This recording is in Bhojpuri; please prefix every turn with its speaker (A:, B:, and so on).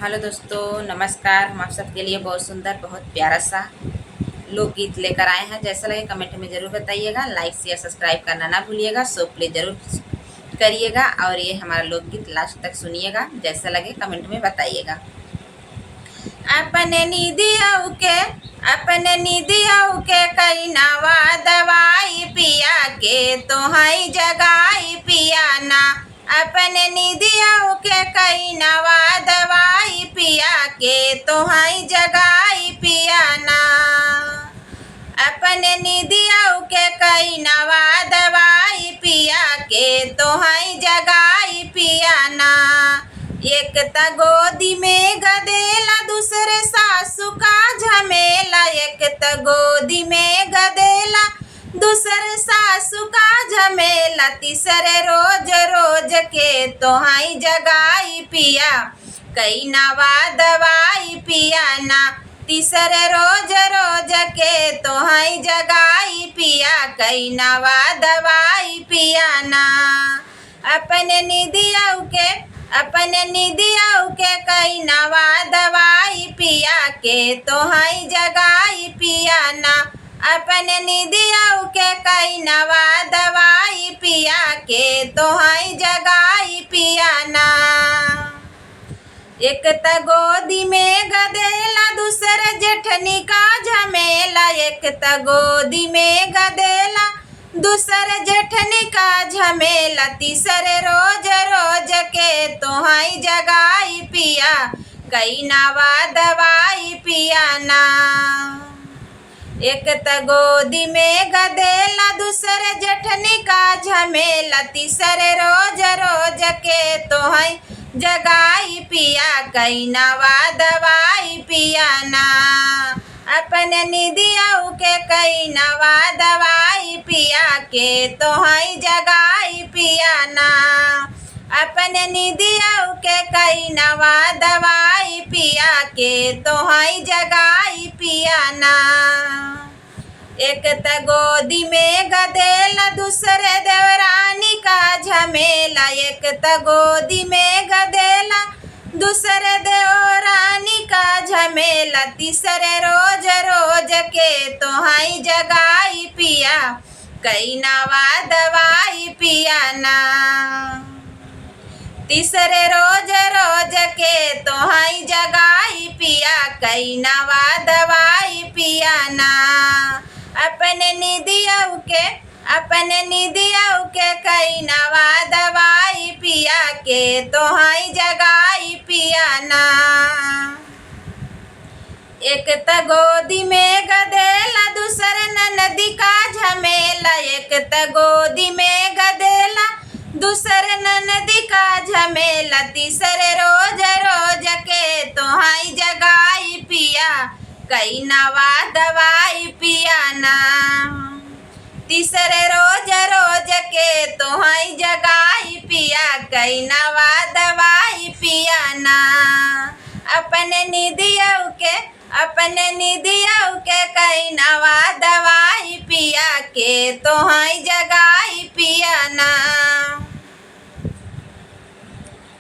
A: हेलो दोस्तों, नमस्कार। हम आप सबके लिए बहुत सुंदर, बहुत प्यारा सा लोकगीत लेकर आए हैं। जैसा लगे कमेंट में ज़रूर बताइएगा। लाइक शेयर सब्सक्राइब करना ना भूलिएगा। सो प्ले ज़रूर करिएगा और ये हमारा लोकगीत लास्ट तक सुनिएगा। जैसा लगे कमेंट में बताइएगा। अपने निदियाऊ के कई नवा दवाई पिया के तोहई जगाई पिया ना। अपने निदियाऊ के कई नवा दवाई पिया के तोहई जगाई पिया ना। अपने निदियाऊ के कई नवा दवाई पिया के तोहई जगाई पिया ना। एक त गोदी में गदेला दूसरे सासू का झमेला। एक त गोदी में गदेला दूसरे सासू का झमेला। तीसरे रोज रोज के तोहाई जगाई पिया कई नवा दवाई पिया ना। तीसरे रोज रोज के तोहाई जगाई पिया कई नवा दवाई पिया ना। अपने निदियाऊ के कई नवा दवाई पिया के तोहाई जगाई पिया ना। अपने निदियाऊ के कई नवा दवाई पिया के तोहाई जगाई पिया ना। एक त गोदी में गदेला दूसरे जेठनी का झमेला। एक त गोदी में गदेला दूसरे जेठनी का झमेला। तीसरे रोज रोज के तोहाई जगाई पिया कई नवा दवाई पिया ना। एक त गोदी में गदेला दूसरे जेठनी का झमेला। तीसरे रोज रोज के तोहाई जगाई पिया कई नवा दवाई पिया ना। अपने निदियाऊ के कई नवा दवाई पिया के तोहाई जगाई पिया ना। अपने निदियाऊ के कई नवा दवाई पिया के तोहाई जगाई पिया ना। एक त गोदी में गदेला दूसरे देवरानी का झमेला। एक त गोदी में गदेला दूसरे देवरानी का झमेला। तीसरे रोज रोज के तोहाई जगाई पिया कई नवा दवाई पिया ना। तीसरे रोज रोज के तोहाई जगाई पिया कई नवा दवाई पिया ना। अपने निदियाऊ के कई नवा दवाई पिया के तोहाई जगाई पिया ना। एक त गोदी में गदेला दूसरे ननदी का झमेला। एक त गोदी में गदेला दूसरे ननदी का झमेला। तीसरे रोज रोज के तोहाई जगाई पिया कई नवा दवाई पिया ना। तीसरे रोज रोज के तोहाई जगाई पिया कई नवा दवाई पिया ना। अपने निदियाऊ के कई नवा दवाई पिया के तोहाई जगाई पिया ना।